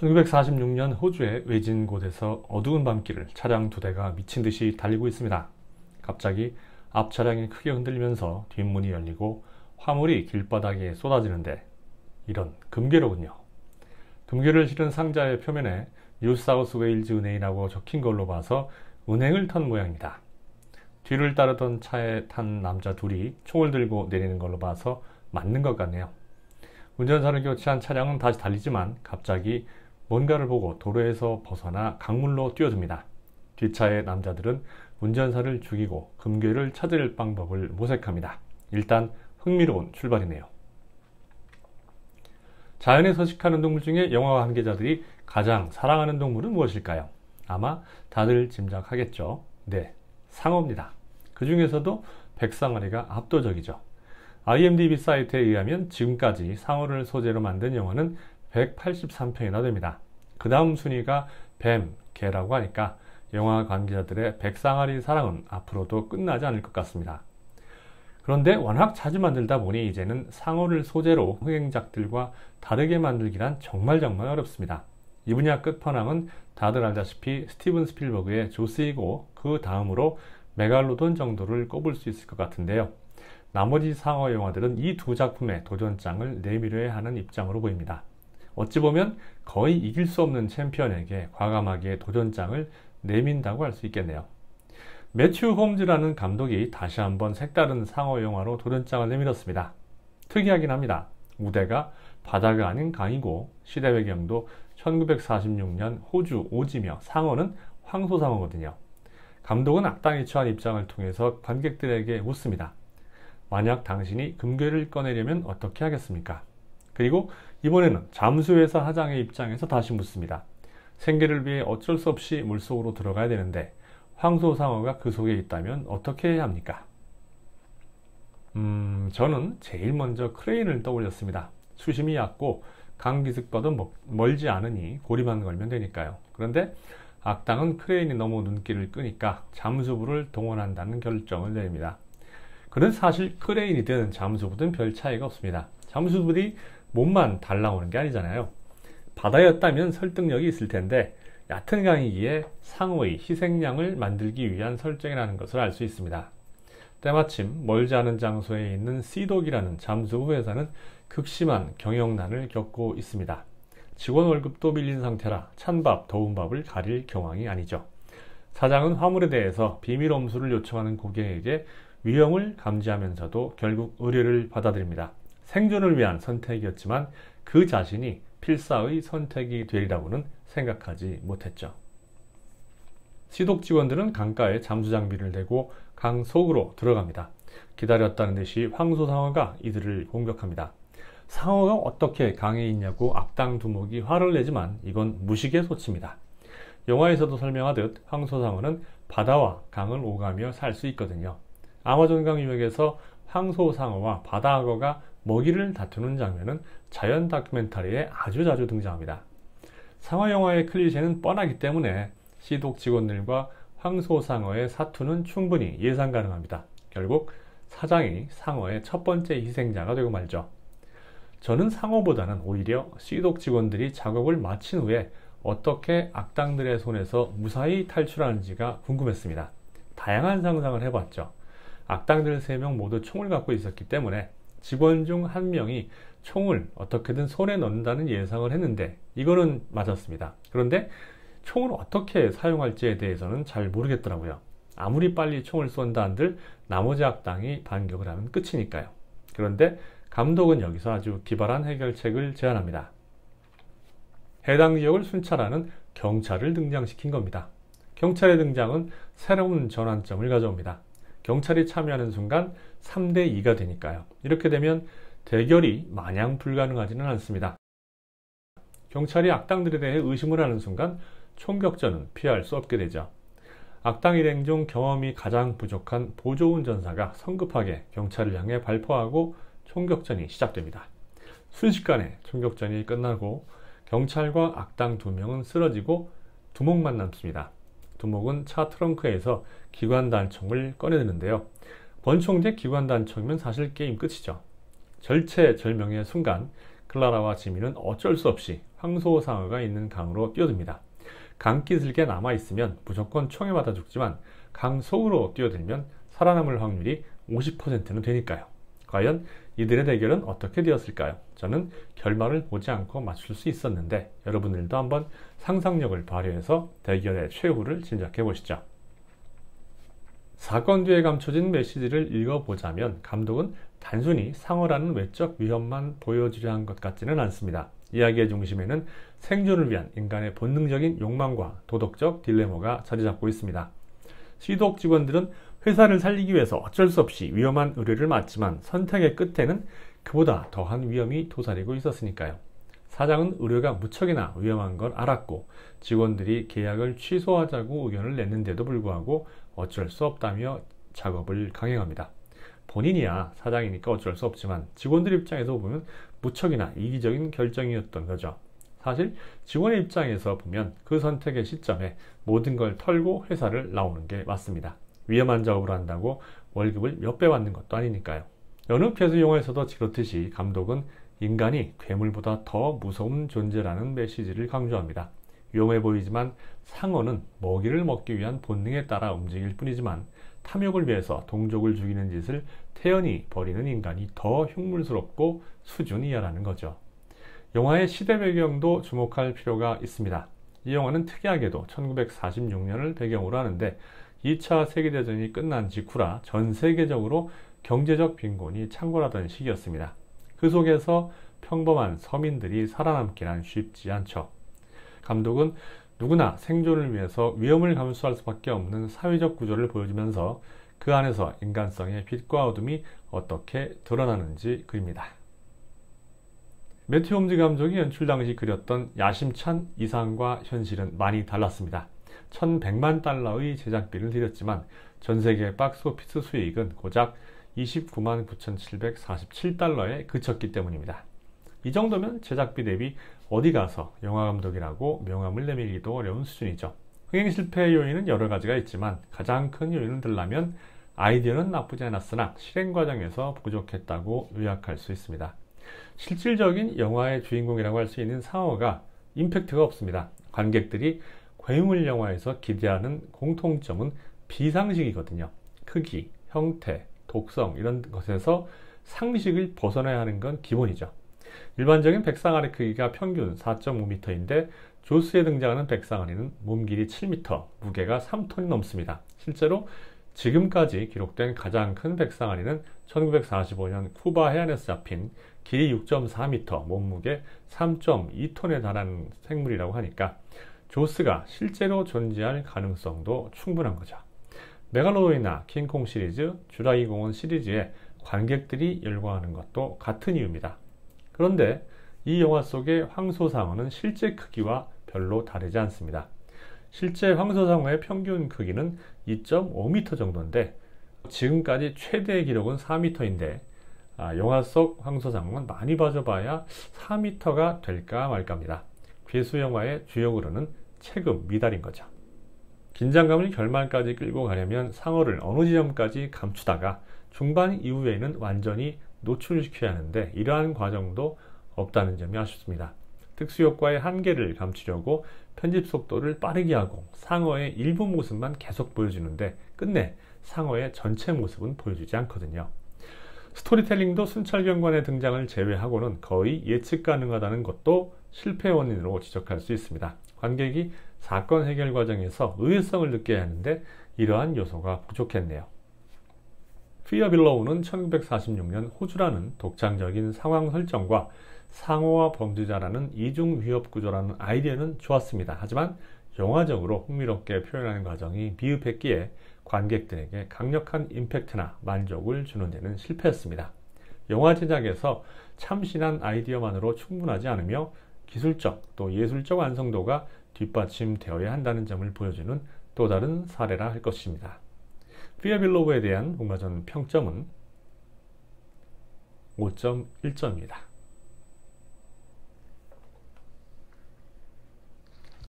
1946년 호주의 외진 곳에서 어두운 밤길을 차량 2대가 미친 듯이 달리고 있습니다. 갑자기 앞 차량이 크게 흔들리면서 뒷문이 열리고 화물이 길바닥에 쏟아지는데 이런 금괴로군요. 금괴를 실은 상자의 표면에 뉴사우스 웨일즈 은행이라고 적힌 걸로 봐서 은행을 턴 모양입니다. 뒤를 따르던 차에 탄 남자 둘이 총을 들고 내리는 걸로 봐서 맞는 것 같네요. 운전사를 교체한 차량은 다시 달리지만 갑자기 뭔가를 보고 도로에서 벗어나 강물로 뛰어듭니다. 뒷차의 남자들은 운전사를 죽이고 금괴를 찾을 방법을 모색합니다. 일단 흥미로운 출발이네요. 자연에 서식하는 동물 중에 영화 관계자들이 가장 사랑하는 동물은 무엇일까요? 아마 다들 짐작하겠죠. 네, 상어입니다. 그 중에서도 백상아리가 압도적이죠. IMDb 사이트에 의하면 지금까지 상어를 소재로 만든 영화는 183편이나 됩니다. 그 다음 순위가 뱀, 개라고 하니까 영화 관계자들의 백상아리 사랑은 앞으로도 끝나지 않을 것 같습니다. 그런데 워낙 자주 만들다 보니 이제는 상어를 소재로 흥행작들과 다르게 만들기란 정말 어렵습니다. 이 분야 끝판왕은 다들 알다시피 스티븐 스필버그의 조스이고 그 다음으로 메갈로돈 정도를 꼽을 수 있을 것 같은데요. 나머지 상어 영화들은 이 두 작품의 도전장을 내밀어야 하는 입장으로 보입니다. 어찌 보면 거의 이길 수 없는 챔피언에게 과감하게 도전장을 내민다고 할 수 있겠네요. 매튜 홈즈라는 감독이 다시 한번 색다른 상어 영화로 도전장을 내밀었습니다. 특이하긴 합니다. 무대가 바다가 아닌 강이고 시대 배경도 1946년 호주 오지며 상어는 황소상어거든요. 감독은 악당이 처한 입장을 통해서 관객들에게 묻습니다. 만약 당신이 금괴를 꺼내려면 어떻게 하겠습니까? 그리고 이번에는 잠수회사 사장의 입장에서 다시 묻습니다. 생계를 위해 어쩔 수 없이 물속으로 들어가야 되는데 황소상어가 그 속에 있다면 어떻게 해야 합니까? 저는 제일 먼저 크레인을 떠올렸습니다. 수심이 얕고 강기슭과도 멀지 않으니 고리만 걸면 되니까요. 그런데 악당은 크레인이 너무 눈길을 끄니까 잠수부를 동원한다는 결정을 내립니다. 그런데 사실 크레인이든 잠수부든 별 차이가 없습니다. 잠수부들이 몸만 달라오는 게 아니잖아요. 바다였다면 설득력이 있을 텐데 얕은 강이기에 상어의 희생양을 만들기 위한 설정이라는 것을 알 수 있습니다. 때마침 멀지 않은 장소에 있는 시독이라는 잠수부 회사는 극심한 경영난을 겪고 있습니다. 직원 월급도 밀린 상태라 찬밥, 더운 밥을 가릴 경황이 아니죠. 사장은 화물에 대해서 비밀 엄수를 요청하는 고객에게 위험을 감지하면서도 결국 의뢰를 받아들입니다. 생존을 위한 선택이었지만 그 자신이 필사의 선택이 되리라고는 생각하지 못했죠. 시독 직원들은 강가에 잠수 장비를 대고 강 속으로 들어갑니다. 기다렸다는 듯이 황소상어가 이들을 공격합니다. 상어가 어떻게 강에 있냐고 악당 두목이 화를 내지만 이건 무식의 소치입니다. 영화에서도 설명하듯 황소상어는 바다와 강을 오가며 살 수 있거든요. 아마존강 유역에서 황소상어와 바다악어가 먹이를 다투는 장면은 자연 다큐멘터리에 아주 자주 등장합니다. 상어 영화의 클리셰는 뻔하기 때문에 시독 직원들과 황소상어의 사투는 충분히 예상 가능합니다. 결국 사장이 상어의 첫 번째 희생자가 되고 말죠. 저는 상어보다는 오히려 시독 직원들이 작업을 마친 후에 어떻게 악당들의 손에서 무사히 탈출하는지가 궁금했습니다. 다양한 상상을 해봤죠. 악당들 3명 모두 총을 갖고 있었기 때문에 직원 중 1명이 총을 어떻게든 손에 넣는다는 예상을 했는데 이거는 맞았습니다. 그런데 총을 어떻게 사용할지에 대해서는 잘 모르겠더라고요. 아무리 빨리 총을 쏜다 한들 나머지 악당이 반격을 하면 끝이니까요. 그런데 감독은 여기서 아주 기발한 해결책을 제안합니다. 해당 지역을 순찰하는 경찰을 등장시킨 겁니다. 경찰의 등장은 새로운 전환점을 가져옵니다. 경찰이 참여하는 순간 3대2가 되니까요. 이렇게 되면 대결이 마냥 불가능하지는 않습니다. 경찰이 악당들에 대해 의심을 하는 순간 총격전은 피할 수 없게 되죠. 악당 일행 중 경험이 가장 부족한 보조운전사가 성급하게 경찰을 향해 발포하고 총격전이 시작됩니다. 순식간에 총격전이 끝나고 경찰과 악당 2명은 쓰러지고 두목만 남습니다. 두목은 차 트렁크에서 기관단총을 꺼내드는데요. 권총대 기관단총이면 사실 게임 끝이죠. 절체절명의 순간 클라라와 지미는 어쩔 수 없이 황소상어가 있는 강으로 뛰어듭니다. 강 기슭에 남아있으면 무조건 총에 맞아 죽지만 강 속으로 뛰어들면 살아남을 확률이 50%는 되니까요. 과연 이들의 대결은 어떻게 되었을까요? 저는 결말을 보지 않고 맞출 수 있었는데 여러분들도 한번 상상력을 발휘해서 대결의 최후를 짐작해 보시죠. 사건 뒤에 감춰진 메시지를 읽어보자면 감독은 단순히 상어라는 외적 위협만 보여주려 한 것 같지는 않습니다. 이야기의 중심에는 생존을 위한 인간의 본능적인 욕망과 도덕적 딜레마가 자리 잡고 있습니다. 시독 직원들은 회사를 살리기 위해서 어쩔 수 없이 위험한 의뢰를 맡지만 선택의 끝에는 그보다 더한 위험이 도사리고 있었으니까요. 사장은 의뢰가 무척이나 위험한 걸 알았고 직원들이 계약을 취소하자고 의견을 냈는데도 불구하고 어쩔 수 없다며 작업을 강행합니다. 본인이야 사장이니까 어쩔 수 없지만 직원들 입장에서 보면 무척이나 이기적인 결정이었던 거죠. 사실 직원의 입장에서 보면 그 선택의 시점에 모든 걸 털고 회사를 나오는 게 맞습니다. 위험한 작업을 한다고 월급을 몇 배 받는 것도 아니니까요. 어느 괴수 영화에서도 그렇듯이 감독은 인간이 괴물보다 더 무서운 존재라는 메시지를 강조합니다. 위험해 보이지만 상어는 먹이를 먹기 위한 본능에 따라 움직일 뿐이지만 탐욕을 위해서 동족을 죽이는 짓을 태연히 벌이는 인간이 더 흉물스럽고 수준 이하라는 거죠. 영화의 시대 배경도 주목할 필요가 있습니다. 이 영화는 특이하게도 1946년을 배경으로 하는데 2차 세계대전이 끝난 직후라 전 세계적으로 경제적 빈곤이 창궐하던 시기였습니다. 그 속에서 평범한 서민들이 살아남기란 쉽지 않죠. 감독은 누구나 생존을 위해서 위험을 감수할 수밖에 없는 사회적 구조를 보여주면서 그 안에서 인간성의 빛과 어둠이 어떻게 드러나는지 그립니다. 매튜 홈즈 감독이 연출 당시 그렸던 야심찬 이상과 현실은 많이 달랐습니다. 1100만 달러의 제작비를 들였지만 전세계 박스오피스 수익은 고작 29만 9,747달러에 그쳤기 때문입니다. 이 정도면 제작비 대비 어디 가서 영화감독이라고 명함을 내밀기도 어려운 수준이죠. 흥행 실패의 요인은 여러 가지가 있지만 가장 큰 요인을 들라면 아이디어는 나쁘지 않았으나 실행 과정에서 부족했다고 요약할 수 있습니다. 실질적인 영화의 주인공이라고 할 수 있는 상어가 임팩트가 없습니다. 관객들이 괴물 영화에서 기대하는 공통점은 비상식이거든요. 크기, 형태, 독성 이런 것에서 상식을 벗어나야 하는 건 기본이죠. 일반적인 백상아리 크기가 평균 4.5m인데 조스에 등장하는 백상아리는 몸 길이 7m, 무게가 3톤이 넘습니다. 실제로 지금까지 기록된 가장 큰 백상아리는 1945년 쿠바 해안에서 잡힌 길이 6.4m, 몸무게 3.2톤에 달하는 생물이라고 하니까 조스가 실제로 존재할 가능성도 충분한 거죠. 메갈로돈이나 킹콩 시리즈, 주라기 공원 시리즈에 관객들이 열광하는 것도 같은 이유입니다. 그런데 이 영화 속의 황소상어는 실제 크기와 별로 다르지 않습니다. 실제 황소상어의 평균 크기는 2.5m 정도인데 지금까지 최대 기록은 4m인데 영화 속 황소상어는 많이 봐줘봐야 4m가 될까 말까입니다. 괴수 영화의 주요 그루는 체급 미달인 거죠. 긴장감을 결말까지 끌고 가려면 상어를 어느 지점까지 감추다가 중반 이후에는 완전히 노출시켜야 하는데 이러한 과정도 없다는 점이 아쉽습니다. 특수효과의 한계를 감추려고 편집 속도를 빠르게 하고 상어의 일부 모습만 계속 보여주는데 끝내 상어의 전체 모습은 보여주지 않거든요. 스토리텔링도 순찰경관의 등장을 제외하고는 거의 예측 가능하다는 것도 실패 원인으로 지적할 수 있습니다. 관객이 사건 해결 과정에서 의외성을 느껴야 하는데 이러한 요소가 부족했네요. Fear Below는 1946년 호주라는 독창적인 상황 설정과 상어와 범죄자라는 이중 위협 구조라는 아이디어는 좋았습니다. 하지만 영화적으로 흥미롭게 표현하는 과정이 미흡했기에 관객들에게 강력한 임팩트나 만족을 주는 데는 실패했습니다. 영화 제작에서 참신한 아이디어만으로 충분하지 않으며 기술적 또 예술적 완성도가 뒷받침되어야 한다는 점을 보여주는 또 다른 사례라 할 것입니다. Fear Below에 대한 복마전 평점은 5.1점입니다.